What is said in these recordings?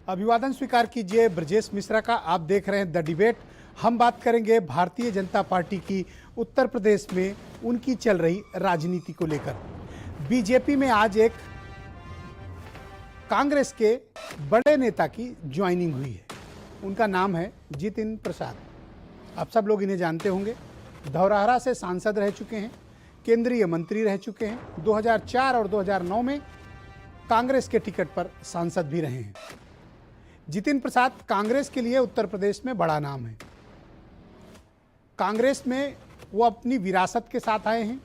अभिवादन स्वीकार कीजिए ब्रजेश मिश्रा का। आप देख रहे हैं द डिबेट। हम बात करेंगे भारतीय जनता पार्टी की उत्तर प्रदेश में उनकी चल रही राजनीति को लेकर। बीजेपी में आज एक कांग्रेस के बड़े नेता की ज्वाइनिंग हुई है। उनका नाम है जितिन प्रसाद। आप सब लोग इन्हें जानते होंगे। धौरहरा से सांसद रह चुके हैं, केंद्रीय मंत्री रह चुके हैं। 2004 और 2009 में कांग्रेस के टिकट पर सांसद भी रहे हैं। जितिन प्रसाद कांग्रेस के लिए उत्तर प्रदेश में बड़ा नाम है। कांग्रेस में वो अपनी विरासत के साथ आए हैं।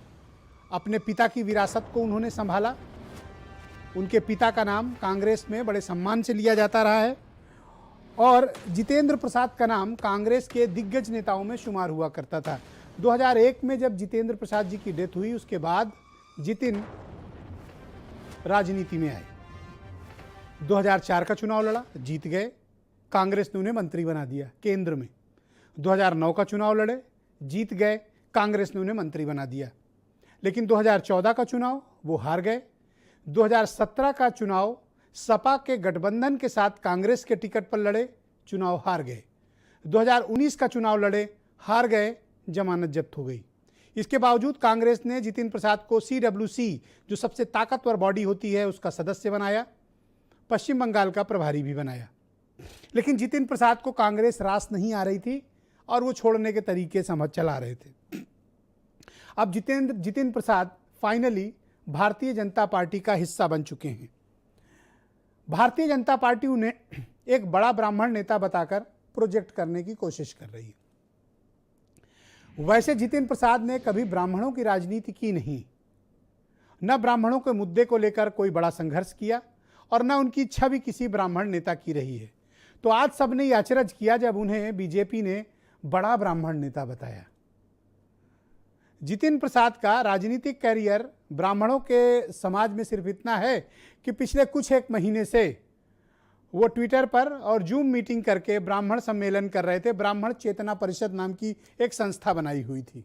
अपने पिता की विरासत को उन्होंने संभाला। उनके पिता का नाम कांग्रेस में बड़े सम्मान से लिया जाता रहा है और जितेंद्र प्रसाद का नाम कांग्रेस के दिग्गज नेताओं में शुमार हुआ करता था। 2001 में जब जितेंद्र प्रसाद जी की डेथ हुई, उसके बाद जितिन राजनीति में आए। 2004 का चुनाव लड़ा, जीत गए। कांग्रेस ने उन्हें मंत्री बना दिया केंद्र में। 2009 का चुनाव लड़े, जीत गए। कांग्रेस ने उन्हें मंत्री बना दिया। लेकिन 2014 का चुनाव वो हार गए। 2017 का चुनाव सपा के गठबंधन के साथ कांग्रेस के टिकट पर लड़े, चुनाव हार गए। 2019 का चुनाव लड़े, हार गए, जमानत जब्त हो गई। इसके बावजूद कांग्रेस ने जितिन प्रसाद को CWC, जो सबसे ताकतवर बॉडी होती है, उसका सदस्य बनाया। पश्चिम बंगाल का प्रभारी भी बनाया। लेकिन जितिन प्रसाद को कांग्रेस रास नहीं आ रही थी और वो छोड़ने के तरीके समझ चला रहे थे। अब जितिन प्रसाद फाइनली भारतीय जनता पार्टी का हिस्सा बन चुके हैं। भारतीय जनता पार्टी उन्हें एक बड़ा ब्राह्मण नेता बताकर प्रोजेक्ट करने की कोशिश कर रही है। वैसे जितिन प्रसाद ने कभी ब्राह्मणों की राजनीति की नहीं, न ब्राह्मणों के मुद्दे को लेकर कोई बड़ा संघर्ष किया और न उनकी छवि किसी ब्राह्मण नेता की रही है। तो आज सबने ये अचरज किया जब उन्हें बीजेपी ने बड़ा ब्राह्मण नेता बताया। जितिन प्रसाद का राजनीतिक कैरियर ब्राह्मणों के समाज में सिर्फ इतना है कि पिछले कुछ एक महीने से वो ट्विटर पर और जूम मीटिंग करके ब्राह्मण सम्मेलन कर रहे थे। ब्राह्मण चेतना परिषद नाम की एक संस्था बनाई हुई थी।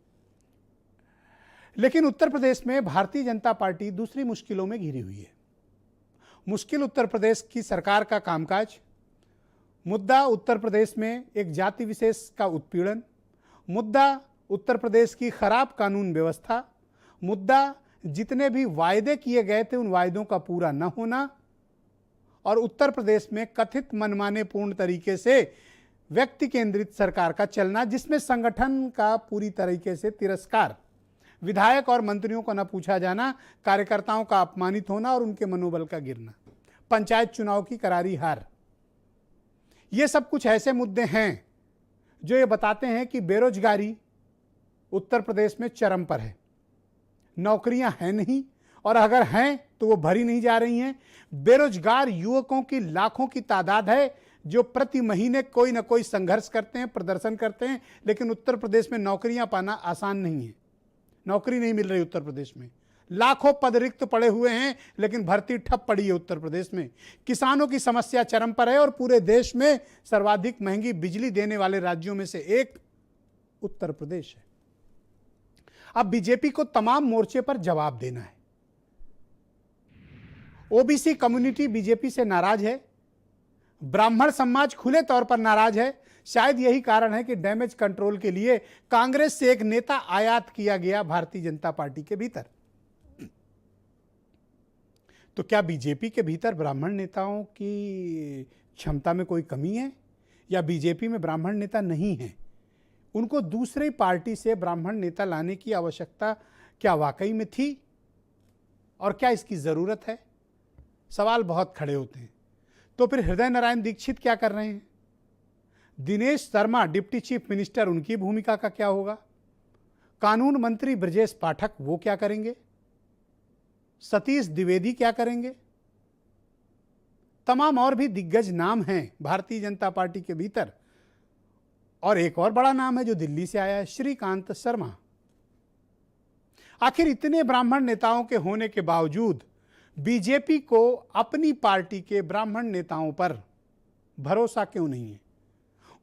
लेकिन उत्तर प्रदेश में भारतीय जनता पार्टी दूसरी मुश्किलों में घिरी हुई है। मुश्किल उत्तर प्रदेश की सरकार का कामकाज, मुद्दा उत्तर प्रदेश में एक जाति विशेष का उत्पीड़न, मुद्दा उत्तर प्रदेश की खराब कानून व्यवस्था, मुद्दा जितने भी वायदे किए गए थे उन वायदों का पूरा न होना और उत्तर प्रदेश में कथित मनमाने पूर्ण तरीके से व्यक्ति केंद्रित सरकार का चलना, जिसमें संगठन का पूरी तरीके से तिरस्कार, विधायक और मंत्रियों को न पूछा जाना, कार्यकर्ताओं का अपमानित होना और उनके मनोबल का गिरना, पंचायत चुनाव की करारी हार। ये सब कुछ ऐसे मुद्दे हैं जो ये बताते हैं कि बेरोजगारी उत्तर प्रदेश में चरम पर है। नौकरियां हैं नहीं और अगर हैं तो वो भरी नहीं जा रही हैं। बेरोजगार युवकों की लाखों की तादाद है जो प्रति महीने कोई ना कोई संघर्ष करते हैं, प्रदर्शन करते हैं। लेकिन उत्तर प्रदेश में नौकरियां पाना आसान नहीं है। नौकरी नहीं मिल रही उत्तर प्रदेश में। लाखों पद रिक्त पड़े हुए हैं लेकिन भर्ती ठप पड़ी है उत्तर प्रदेश में। किसानों की समस्या चरम पर है और पूरे देश में सर्वाधिक महंगी बिजली देने वाले राज्यों में से एक उत्तर प्रदेश है। अब बीजेपी को तमाम मोर्चे पर जवाब देना है। ओबीसी कम्युनिटी बीजेपी से नाराज है। ब्राह्मण समाज खुले तौर पर नाराज है। शायद यही कारण है कि डैमेज कंट्रोल के लिए कांग्रेस से एक नेता आयात किया गया भारतीय जनता पार्टी के भीतर। तो क्या बीजेपी के भीतर ब्राह्मण नेताओं की क्षमता में कोई कमी है या बीजेपी में ब्राह्मण नेता नहीं है? उनको दूसरी पार्टी से ब्राह्मण नेता लाने की आवश्यकता क्या वाकई में थी और क्या इसकी जरूरत है? सवाल बहुत खड़े होते हैं। तो फिर हृदय नारायण दीक्षित क्या कर रहे हैं? Dinesh Sharma deputy chief minister, उनकी भूमिका का क्या होगा? कानून मंत्री ब्रजेश पाठक वो क्या करेंगे? सतीश द्विवेदी क्या करेंगे? तमाम और भी दिग्गज नाम हैं भारतीय जनता पार्टी के भीतर। और एक और बड़ा नाम है जो दिल्ली से आया है, श्रीकांत शर्मा। आखिर इतने ब्राह्मण नेताओं के होने के बावजूद बीजेपी को अपनी पार्टी के ब्राह्मण नेताओं पर भरोसा क्यों नहीं है?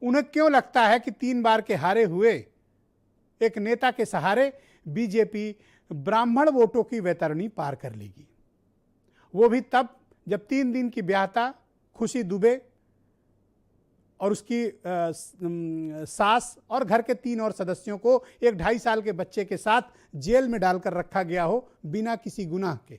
उन्हें क्यों लगता है कि 3 बार के हारे हुए एक नेता के सहारे बीजेपी ब्राह्मण वोटों की वैतरणी पार कर लेगी? वो भी तब जब 3 दिन की ब्याहता खुशी दुबे और उसकी सास और घर के 3 और सदस्यों को एक 2.5 साल के बच्चे के साथ जेल में डालकर रखा गया हो बिना किसी गुनाह के।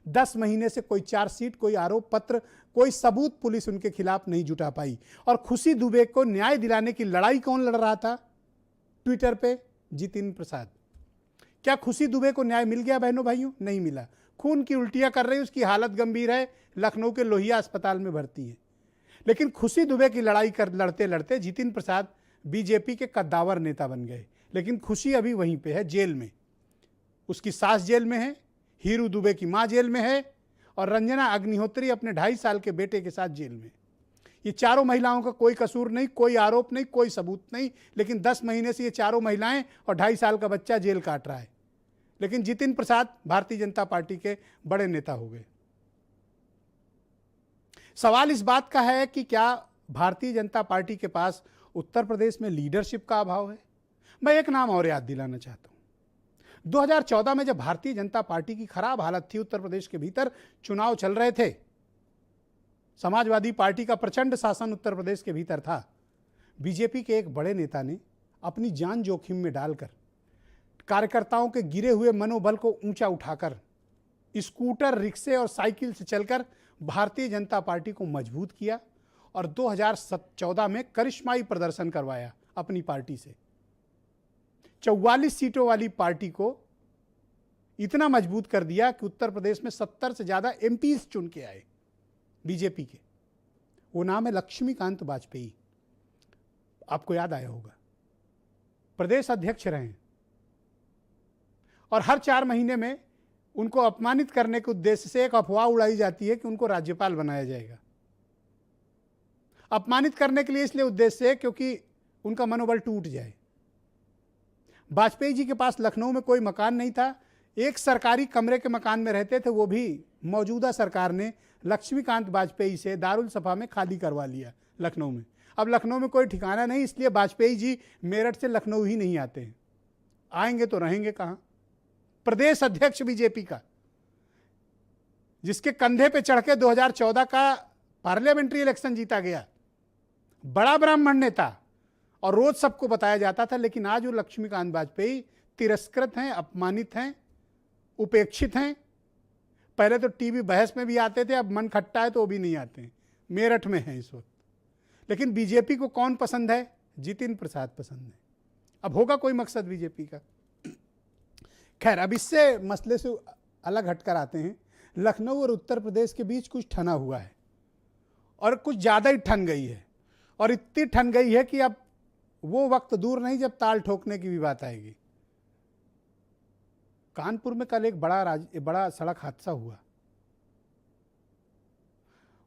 10 महीने से कोई चार्जशीट, कोई आरोप पत्र, कोई सबूत पुलिस उनके खिलाफ नहीं जुटा पाई। और खुशी दुबे को न्याय दिलाने की लड़ाई कौन लड़ रहा था ट्विटर पे? जितिन प्रसाद। क्या खुशी दुबे को न्याय मिल गया बहनों भाइयों? नहीं मिला। खून की उल्टियां कर रही, उसकी हालत गंभीर है, लखनऊ के लोहिया अस्पताल में भर्ती है। लेकिन खुशी दुबे की लड़ाई कर लड़ते लड़ते जितिन प्रसाद बीजेपी के कद्दावर नेता बन गए। लेकिन खुशी अभी वहीं पे है, जेल में। उसकी सास जेल में है, हीरू दुबे की मां जेल में है, और रंजना अग्निहोत्री अपने 2.5 साल के बेटे के साथ जेल में। ये चारों महिलाओं का कोई कसूर नहीं, कोई आरोप नहीं, कोई सबूत नहीं, लेकिन 10 महीने से ये चारों महिलाएं और 2.5 साल का बच्चा जेल काट रहा है। लेकिन जितिन प्रसाद भारतीय जनता पार्टी के बड़े नेता हो गए। सवाल इस बात का है कि क्या भारतीय जनता पार्टी के पास उत्तर प्रदेश में लीडरशिप का अभाव है? मैं एक नाम और याद दिलाना चाहता हूं। 2014 में जब भारतीय जनता पार्टी की खराब हालत थी, उत्तर प्रदेश के भीतर चुनाव चल रहे थे, समाजवादी पार्टी का प्रचंड शासन उत्तर प्रदेश के भीतर था, बीजेपी के एक बड़े नेता ने अपनी जान जोखिम में डालकर कार्यकर्ताओं के गिरे हुए मनोबल को ऊंचा उठाकर स्कूटर, रिक्शे और साइकिल से चलकर भारतीय जनता पार्टी को मजबूत किया और 2014 में करिश्माई प्रदर्शन करवाया अपनी पार्टी से। 44 सीटों वाली पार्टी को इतना मजबूत कर दिया कि उत्तर प्रदेश में 70 से ज्यादा एमपीज चुन के आए बीजेपी के। वो नाम है लक्ष्मीकांत वाजपेयी। आपको याद आया होगा, प्रदेश अध्यक्ष रहे और हर 4 महीने में उनको अपमानित करने के उद्देश्य से एक अफवाह उड़ाई जाती है कि उनको राज्यपाल बनाया जाएगा। अपमानित करने के लिए इसलिए उद्देश्य है क्योंकि उनका मनोबल टूट जाए। वाजपेयी जी के पास लखनऊ में कोई मकान नहीं था, एक सरकारी कमरे के मकान में रहते थे, वो भी मौजूदा सरकार ने लक्ष्मीकांत वाजपेयी से दारुल सफा में खाली करवा लिया लखनऊ में। अब लखनऊ में कोई ठिकाना नहीं, इसलिए वाजपेयी जी मेरठ से लखनऊ ही नहीं आते हैं। आएंगे तो रहेंगे कहां? प्रदेश अध्यक्ष बीजेपी का, जिसके कंधे पे चढ़ के 2014 का पार्लियामेंट्री इलेक्शन जीता गया, बड़ा ब्राह्मण नेता, और रोज सबको बताया जाता था। लेकिन आज वो लक्ष्मीकांत वाजपेयी तिरस्कृत हैं, अपमानित हैं, उपेक्षित हैं। पहले तो टीवी बहस में भी आते थे, अब मन खट्टा है तो वो भी नहीं आते हैं, मेरठ में हैं इस वक्त। लेकिन बीजेपी को कौन पसंद है? जितिन प्रसाद पसंद है। अब होगा कोई मकसद बीजेपी का? खैर, अब इससे मसले से अलग हटकर आते हैं। लखनऊ और उत्तर प्रदेश के बीच कुछ ठना हुआ है और कुछ ज़्यादा ही ठन गई है, और इतनी ठन गई है कि अब वो वक्त दूर नहीं जब ताल ठोकने की भी बात आएगी। कानपुर में कल एक बड़ा सड़क हादसा हुआ।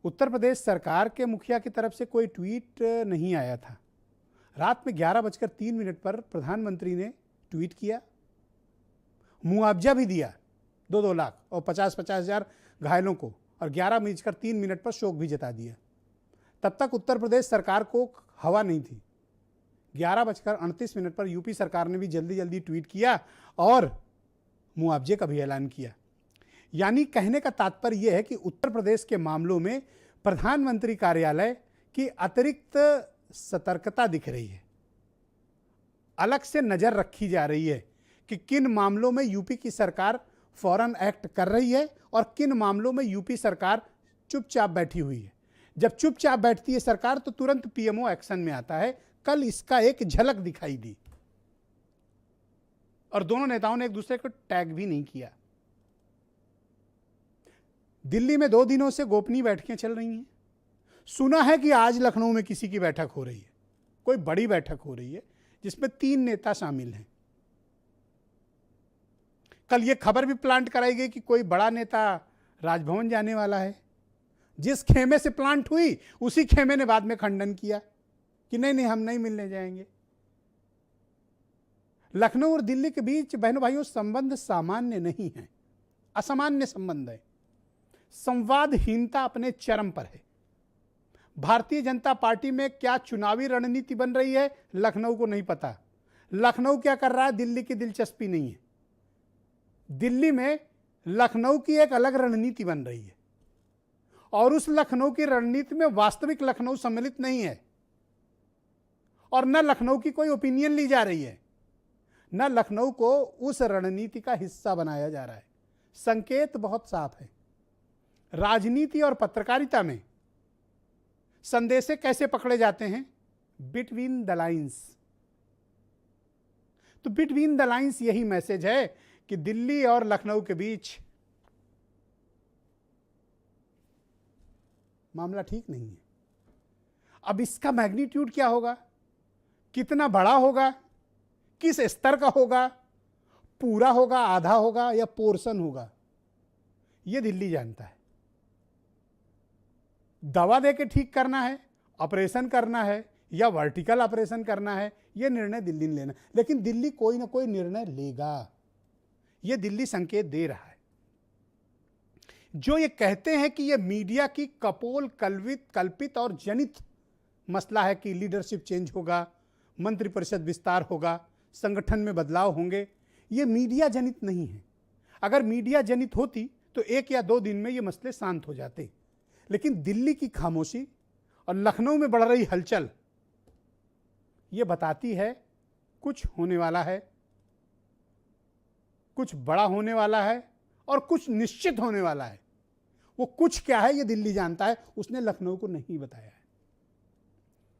उत्तर प्रदेश सरकार के मुखिया की तरफ से कोई ट्वीट नहीं आया था। रात में 11:03 पर प्रधानमंत्री ने ट्वीट किया, मुआवजा भी दिया 2-2 लाख और 50-50 हज़ार घायलों को, और 11:03 पर शोक भी जता दिया। तब तक उत्तर प्रदेश सरकार को हवा नहीं थी। 11:38 पर यूपी सरकार ने भी जल्दी जल्दी ट्वीट किया और मुआवजे का भी ऐलान किया। यानी कहने का तात्पर्य यह है कि उत्तर प्रदेश के मामलों में प्रधानमंत्री कार्यालय की अतिरिक्त सतर्कता दिख रही है। अलग से नजर रखी जा रही है कि किन मामलों में यूपी की सरकार फौरन एक्ट कर रही है और किन मामलों में यूपी सरकार चुपचाप बैठी हुई है। जब चुपचाप बैठती है सरकार तो तुरंत पीएमओ एक्शन में आता है। कल इसका एक झलक दिखाई दी और दोनों नेताओं ने एक दूसरे को टैग भी नहीं किया। दिल्ली में 2 दिनों से गोपनीय बैठकें चल रही हैं। सुना है कि आज लखनऊ में किसी की बैठक हो रही है, कोई बड़ी बैठक हो रही है जिसमें 3 नेता शामिल हैं। कल यह खबर भी प्लांट कराई गई कि कोई बड़ा नेता राजभवन जाने वाला है। जिस खेमे से प्लांट हुई उसी खेमे ने बाद में खंडन किया कि नहीं, हम नहीं मिलने जाएंगे। लखनऊ और दिल्ली के बीच बहनों भाइयों संबंध सामान्य नहीं है, असामान्य संबंध है। संवादहीनता अपने चरम पर है। भारतीय जनता पार्टी में क्या चुनावी रणनीति बन रही है लखनऊ को नहीं पता। लखनऊ क्या कर रहा है दिल्ली की दिलचस्पी नहीं है। दिल्ली में लखनऊ की एक अलग रणनीति बन रही है और उस लखनऊ की रणनीति में वास्तविक लखनऊ सम्मिलित नहीं है। और न लखनऊ की कोई ओपिनियन ली जा रही है, न लखनऊ को उस रणनीति का हिस्सा बनाया जा रहा है। संकेत बहुत साफ है। राजनीति और पत्रकारिता में संदेशे कैसे पकड़े जाते हैं? Between the lines. तो बिटवीन द लाइंस यही मैसेज है कि दिल्ली और लखनऊ के बीच मामला ठीक नहीं है। अब इसका मैग्नीट्यूड क्या होगा, कितना बड़ा होगा, किस स्तर का होगा, पूरा होगा, आधा होगा या पोर्शन होगा, यह दिल्ली जानता है। दवा देके ठीक करना है, ऑपरेशन करना है या वर्टिकल ऑपरेशन करना है, यह निर्णय दिल्ली ने लेना। लेकिन दिल्ली कोई ना कोई निर्णय लेगा, यह दिल्ली संकेत दे रहा है। जो ये कहते हैं कि यह मीडिया की कपोल कल्पित और जनित मसला है कि लीडरशिप चेंज होगा, मंत्रिपरिषद विस्तार होगा, संगठन में बदलाव होंगे, यह मीडिया जनित नहीं है। अगर मीडिया जनित होती तो 1 या 2 दिन में ये मसले शांत हो जाते। लेकिन दिल्ली की खामोशी और लखनऊ में बढ़ रही हलचल ये बताती है कुछ होने वाला है, कुछ बड़ा होने वाला है और कुछ निश्चित होने वाला है। वो कुछ क्या है ये दिल्ली जानता है, उसने लखनऊ को नहीं बताया है।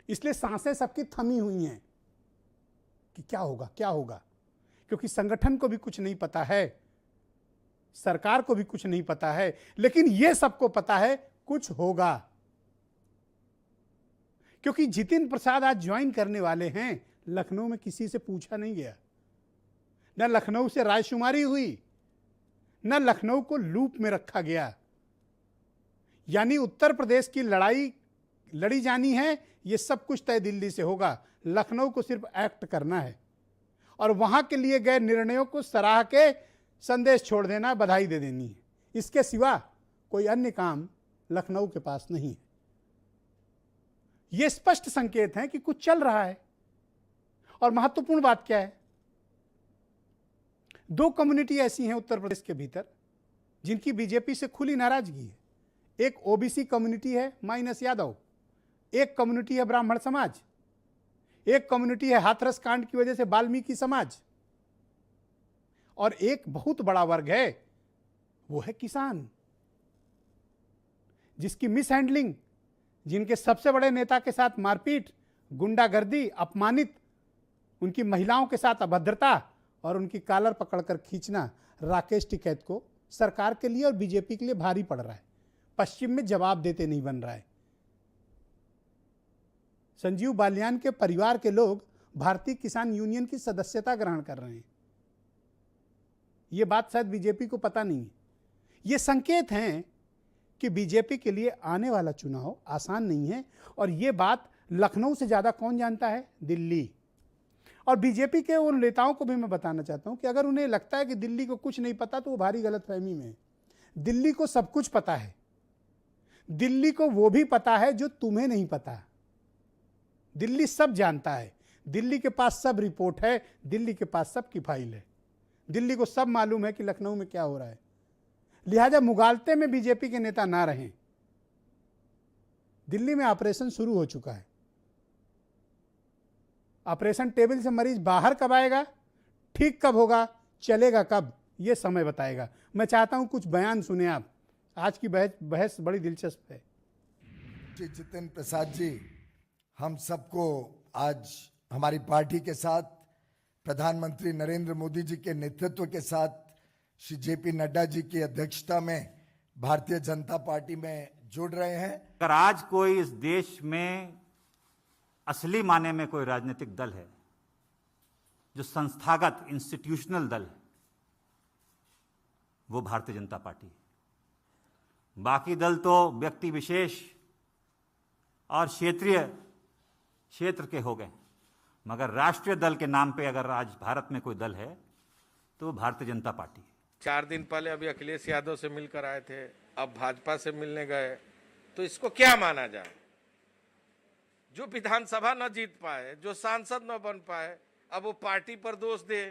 इसलिए सांसें सबकी थमी हुई हैं कि क्या होगा क्या होगा, क्योंकि संगठन को भी कुछ नहीं पता है, सरकार को भी कुछ नहीं पता है, लेकिन यह सबको पता है कुछ होगा। क्योंकि जितिन प्रसाद आज ज्वाइन करने वाले हैं, लखनऊ में किसी से पूछा नहीं गया, न लखनऊ से रायशुमारी हुई, न लखनऊ को लूप में रखा गया। यानी उत्तर प्रदेश की लड़ाई लड़ी जानी है, यह सब कुछ तय दिल्ली से होगा। लखनऊ को सिर्फ एक्ट करना है और वहां के लिए गए निर्णयों को सराह के संदेश छोड़ देना, बधाई दे देनी है। इसके सिवा कोई अन्य काम लखनऊ के पास नहीं है। यह स्पष्ट संकेत है कि कुछ चल रहा है। और महत्वपूर्ण बात क्या है, 2 कम्युनिटी ऐसी हैं उत्तर प्रदेश के भीतर जिनकी बीजेपी से खुली नाराजगी है। एक ओबीसी कम्युनिटी है माइनस यादव, एक कम्युनिटी है ब्राह्मण समाज, एक कम्युनिटी है हाथरस कांड की वजह से वाल्मीकि समाज, और एक बहुत बड़ा वर्ग है वो है किसान, जिसकी मिसहैंडलिंग, जिनके सबसे बड़े नेता के साथ मारपीट, गुंडागर्दी, अपमानित, उनकी महिलाओं के साथ अभद्रता और उनकी कॉलर पकड़कर खींचना राकेश टिकैत को सरकार के लिए और बीजेपी के लिए भारी पड़ रहा है। पश्चिम में जवाब देते नहीं बन रहा है। संजीव बालियान के परिवार के लोग भारतीय किसान यूनियन की सदस्यता ग्रहण कर रहे हैं। यह बात शायद बीजेपी को पता नहीं है। ये संकेत हैं कि बीजेपी के लिए आने वाला चुनाव आसान नहीं है, और यह बात लखनऊ से ज्यादा कौन जानता है? दिल्ली। और बीजेपी के उन नेताओं को भी मैं बताना चाहता हूं कि अगर उन्हें लगता है कि दिल्ली को कुछ नहीं पता तो वो भारी गलतफहमी में है। दिल्ली को सब कुछ पता है। दिल्ली को वो भी पता है जो तुम्हें नहीं पता। दिल्ली सब जानता है। दिल्ली के पास सब रिपोर्ट है, दिल्ली के पास सब की फाइल है। दिल्ली को सब मालूम है कि लखनऊ में क्या हो रहा है। लिहाजा मुगालते में बीजेपी के नेता ना रहें। दिल्ली में ऑपरेशन शुरू हो चुका है। ऑपरेशन टेबल से मरीज बाहर कब आएगा, ठीक कब होगा, चलेगा कब, यह समय बताएगा। मैं चाहता हूं कुछ बयान सुने आप। आज की बहस बड़ी दिलचस्प है। श्री जितिन प्रसाद जी, हम सबको आज हमारी पार्टी के साथ, प्रधानमंत्री नरेंद्र मोदी जी के नेतृत्व के साथ, श्री जेपी नड्डा जी की अध्यक्षता में भारतीय जनता पार्टी में जुड़ रहे हैं। अगर आज कोई इस देश में असली माने में कोई राजनीतिक दल है जो संस्थागत इंस्टीट्यूशनल दल है, वो भारतीय जनता पार्टी है। बाकी दल तो व्यक्ति विशेष और क्षेत्र के हो गए, मगर राष्ट्रीय दल के नाम पे अगर आज भारत में कोई दल है तो वो भारतीय जनता पार्टी है। 4 दिन पहले अभी अखिलेश यादव से मिलकर आए थे, अब भाजपा से मिलने गए, तो इसको क्या माना जाए? जो विधानसभा न जीत पाए, जो सांसद न बन पाए, अब वो पार्टी पर दोष दे,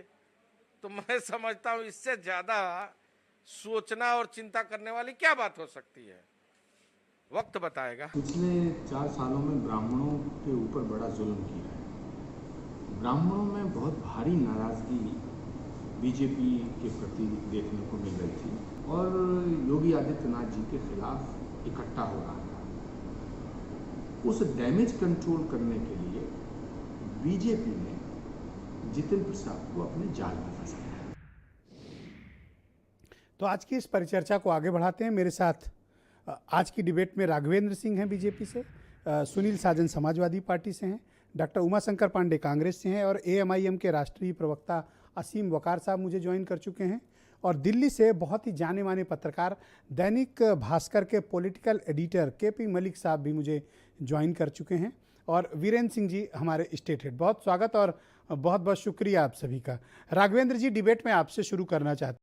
तो मैं समझता हूं इससे ज्यादा सोचना और चिंता करने वाली क्या बात हो सकती है? वक्त बताएगा। पिछले 4 सालों में ब्राह्मणों के ऊपर बड़ा जुल्म किया है। ब्राह्मणों में बहुत भारी नाराजगी बीजेपी के प्रति देखने को मिल रही थी और योगी आदित्यनाथ जी के खिलाफ इकट्ठा हो रहा था। उस डैमेज कंट्रोल करने के लिए बीजेपी ने जितिन प्रसाद को अपने जाल में फंसाया। तो आज की इस परिचर्चा को आगे बढ़ाते हैं। मेरे साथ आज की डिबेट में राघवेंद्र सिंह हैं बीजेपी से, सुनील साजन समाजवादी पार्टी से हैं, डॉक्टर उमाशंकर पांडे कांग्रेस से हैं और एएमआईएम के राष्ट्रीय प्रवक्ता असीम वकार साहब मुझे ज्वाइन कर चुके हैं। और दिल्ली से बहुत ही जाने माने पत्रकार दैनिक भास्कर के पॉलिटिकल एडिटर केपी मलिक साहब भी मुझे ज्वाइन कर चुके हैं और वीरेंद्र सिंह जी हमारे स्टेट हेड। बहुत स्वागत और बहुत बहुत शुक्रिया आप सभी का। राघवेंद्र जी, डिबेट में आपसे शुरू करना चाहते हैं।